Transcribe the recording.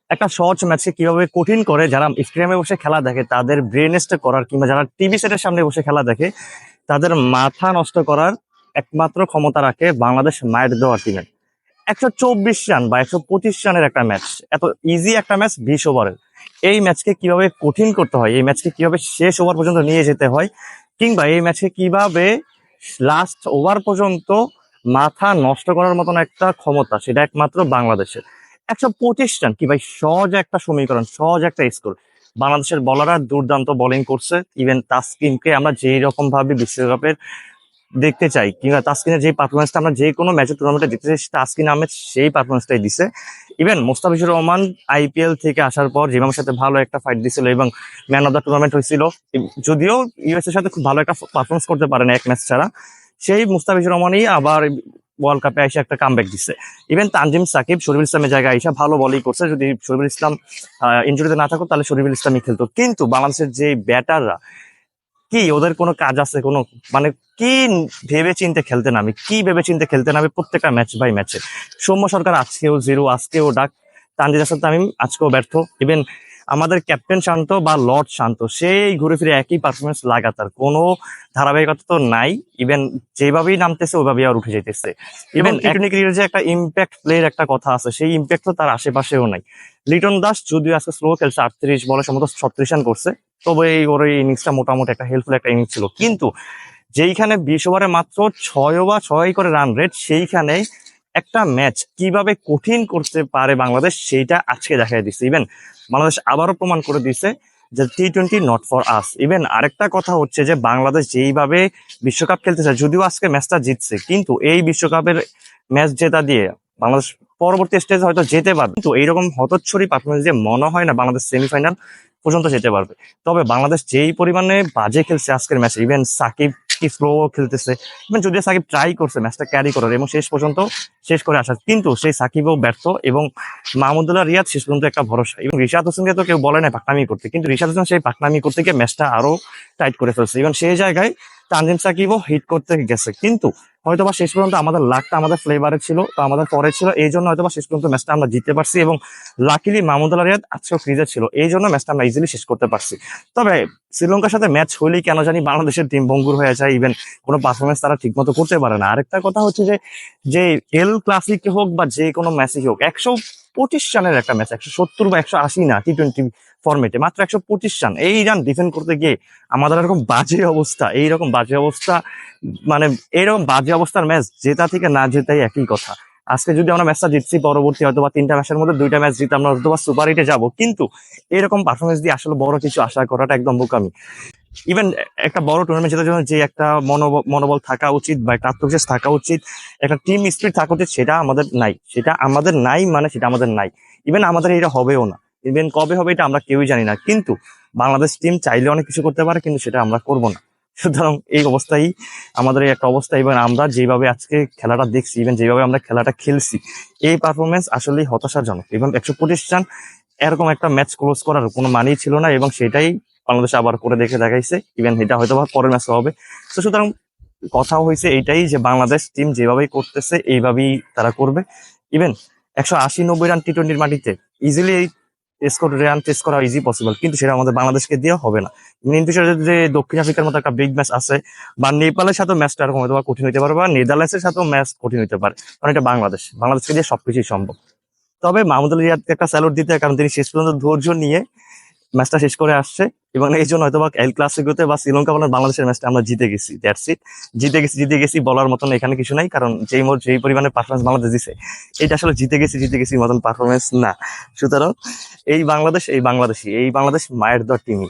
একটা সহজ ম্যাচকে কিভাবে কঠিন করে যারা স্ক্রিনে বসে খেলা দেখে তাদের ব্রেনেসটা করার, কিংবা যারা টিভি সেটের সামনে বসে খেলা দেখে তাদের মাথা নষ্ট করার একমাত্র ক্ষমতা রাখে বাংলাদেশ মায়ের দেওয়া টিমের। 124 রান বা 125 রানের একটা ম্যাচ, এত ইজি একটা ম্যাচ 20 ওভারের। এই ম্যাচকে কিভাবে কঠিন করতে হয়, এই ম্যাচকে কিভাবে শেষ ওভার পর্যন্ত নিয়ে যেতে হয়, কিংবা এই ম্যাচকে কিভাবে লাস্ট ওভার পর্যন্ত মাথা নষ্ট করার মতন একটা ক্ষমতা, সেটা একমাত্র বাংলাদেশের। 125 রান কি ভাই, সহজ একটা সমীকরণ, সহজ একটা স্কোর। বাংলাদেশের বলাররা দুর্দান্ত বোলিং করছে। ইভেন তাসকিনকে আমরা যেই রকম ভাবে বিশ্বকাপের দেখতে চাই, কিংবা তাসকিনের যে পারফরমেন্সটা আমরা যে কোনো ম্যাচের টুর্নামেন্টে দেখতে চাই, তাসকিন আহমেদ সেই পারফরমেন্সটাই দিছে। ইভেন মোস্তাফিজুর রহমান আইপিএল থেকে আসার পর জিমামের সাথে ভালো একটা ফাইট দিছিল এবং ম্যান অফ দ্য টুর্নামেন্ট হয়েছিল। যদিও ইউএস এর সাথে খুব ভালো একটা পারফরমেন্স করতে পারে না এক ম্যাচ ছাড়া, সেই মুস্তাফিজুর রহমানই আবার ওয়ার্ল্ড কাপে এসে একটা কামব্যাক দিচ্ছে। ইভেন তানজিম সাকিব শরীফুল ইসলামের জায়গায় এসে ভালো বলই করছে। যদি শরীফুল ইসলাম ইনজুরিতে না থাকতো তাহলে শরীফুল ইসলামই খেলতো। কিন্তু বাংলাদেশের যে ব্যাটাররা, কি ওদের কোনো কাজ আছে? কোনো মানে কি ভেবে চিন্তে খেলতে নামে, কি ভেবে চিন্তে খেলতে নামে প্রত্যেকটা ম্যাচ বাই ম্যাচে। সৌম্য সরকার আজকেও জিরো, আজকেও ডাক। তানজিদ হাসান তামিম আজকেও ব্যর্থ। ইভেন আমাদের ক্যাপ্টেন শান্ত বা লর্ড শান্ত, সেই ঘুরে ফিরে একই পারফরমেন্স লাগাতার, কোনো ধারাবাহিকতা তো নাই। ইভেন যেভাবেই নামতেছে ওইভাবেই আর উঠে যেতেছে। ইভেন টি-টোয়েন্টি ক্রিকেটের যে একটা ইম্প্যাক্ট প্লের একটা কথা আছে, সেই ইম্প্যাক্ট তো তার আশেপাশেও নাই। লিটন দাস যদিও আজকে স্লো খেলছে, 38 বলে সম্ভবত 36 রান করছে, তবে ওর এই ইনিংসটা মোটামুটি একটা হেল্পফুল একটা ইনিংস ছিল। কিন্তু যেইখানে 20 ওভারে মাত্র 6 করে রান রেট, সেইখানে একটা ম্যাচ কিভাবে কঠিন করতে পারে বাংলাদেশ, সেইটা আজকে দেখাই দিচ্ছে। ইভেন বাংলাদেশ আবারও প্রমাণ করে দিচ্ছে যে T twenty not for us. Even আরেকটা কথা হচ্ছে যে বাংলাদেশ যেইভাবে বিশ্বকাপ খেলতে চায়, যদিও আজকে ম্যাচটা জিতছে, কিন্তু এই বিশ্বকাপের ম্যাচ জেতা দিয়ে বাংলাদেশ পরবর্তী স্টেজে হয়তো যেতে পারবে, কিন্তু এইরকম হতচ্ছরি পারফরমেন্স দিয়ে মনে হয় না বাংলাদেশ সেমিফাইনাল পর্যন্ত যেতে পারবে। তবে বাংলাদেশ যেই পরিমাণে বাজে খেলছে আজকের ম্যাচে, ইভেন সাকিব কি স্লো খেলতেছে, ইভেন যদিও সাকিব ট্রাই করছে ম্যাচটা ক্যারি করার এবং শেষ পর্যন্ত শেষ করে আসার, কিন্তু সেই সাকিবও ব্যর্থ। এবং মাহমুদুল্লাহ রিয়াদ শেষ পর্যন্ত একটা ভরসা। এবং রিশাদ হোসেনকে তো কেউ বলে না পাকনামি করতে, কিন্তু রিশাদ হোসেন সেই পাকনামি করতে গিয়ে ম্যাচটা আরো টাইট করে ফেলছে। ইভেন সেই জায়গায় তানজিম সাকিবও হিট করতে গেছে, কিন্তু হয়তোবা শেষ পর্যন্ত আমাদের লাকটা আমাদের ফ্লেভারে ছিল, তো আমাদের পরে ছিল, এই জন্য হয়তোবা শেষ পর্যন্ত ম্যাচটা আমরা জিততে পারছি। এবং লাকিলি মাহমুদুল্লাহ রিয়াদ আজকেও ক্রিজে ছিল, এই জন্য ম্যাচটা আমরা ইজিলি শেষ করতে পারছি। তবে শ্রীলঙ্কার সাথে ম্যাচ হলেই কেন জানি বাংলাদেশের টিম ভঙ্গুর হয়ে যায়। ইভেন কোনো পারফরমেন্স তারা ঠিক মতো করতে পারে না। আরেকটা কথা হচ্ছে যে যে এল ক্লাসিক হোক বা যে কোনো ম্যাচই হোক, 125 রানের একটা ম্যাচ, 170 বা 180 না, টি-টোয়েন্টি ফরম্যাটে মাত্র 125 রান, এই রান ডিফেন্ড করতে গিয়ে আমাদের এরকম বাজে অবস্থা, এইরকম বাজে অবস্থা, মানে এইরকম বাজে অবস্থার ম্যাচ জেতা থেকে না জেতাই একই কথা। আজকে যদি আমরা ম্যাচটা জিতছি, পরবর্তী হয়তো বা 3টা ম্যাচের মধ্যে 2টা ম্যাচ জিতে আমরা হয়তো বা সুপার হিটে যাবো, কিন্তু এরকম পারফরমেন্স দিয়ে আসলে বড় কিছু আশা করাটা একদম বোকামি। ইভেন একটা বড় টুর্নামেন্ট জেতার জন্য যে একটা মনোবল থাকা উচিত বা একটা আত্মবিশ্বাস থাকা উচিত, একটা টিম স্পিরিট থাকা উচিত, সেটা আমাদের নাই। সেটা আমাদের নাই, মানে সেটা আমাদের নাই। ইভেন আমাদের এটা হবেও না। ইভেন কবে হবে এটা আমরা কেউই জানি না। কিন্তু বাংলাদেশ টিম চাইলে অনেক কিছু করতে পারে, কিন্তু সেটা আমরা করবো না। সুতরাং এই অবস্থায় আমাদের এই একটা অবস্থা। এবং আমরা যেভাবে আজকে খেলাটা দেখছি, ইভেন যেভাবে আমরা খেলাটা খেলছি, এই পারফরমেন্স আসলেই হতাশাজনক। এবং 125 রান এরকম একটা ম্যাচ ক্লোজ করার কোনো মানেই ছিল না, এবং সেটাই বাংলাদেশ আবার করে দেখে দেখাইছে। ইভেন এটা হয়তো বা পরের ম্যাচে হবে। তো সুতরাং কথা হয়েছে এইটাই যে বাংলাদেশ টিম যেভাবেই করতেছে এইভাবেই তারা করবে। ইভেন 180-90 রান টি-টোয়েন্টির মাটিতে ইজিলি স্কোর রান চেস করা ইজি পসিবল, কিন্তু সেটা আমাদের বাংলাদেশকে দিয়ে হবে না। যে দক্ষিণ আফ্রিকার মতো একটা বিগ ম্যাচ আছে, বা নেপালের সাথেও ম্যাচটা এরকম হয়তো কঠিন হতে পারে, বা নেদারল্যান্ডসের সাথেও ম্যাচ কঠিন হতে পারে, কারণ এটা বাংলাদেশকে দিয়ে সবকিছুই সম্ভব। তবে মাহমুদুল রিয়াদকে একটা স্যালুট দিতে, কারণ তিনি শেষ পর্যন্ত ধৈর্য নিয়ে ম্যাচটা শেষ করে আসছে। এবং এই জন্য হয়তো বা এল ক্লাসিকোতে বা শ্রীলঙ্কা বনাম বাংলাদেশের ম্যাচটা আমরা জিতে গেছি, দ্যাটস ইট। জিতে গেছি বলার মতন এখানে কিছু নাই, কারণ যেই পরিমাণে পারফরমেন্স বাংলাদেশ দিছে, এটা আসলে জিতে গেছি মতন পারফরমেন্স না। সুতরাং এই বাংলাদেশ মায়ের দেওয়ার টিমই।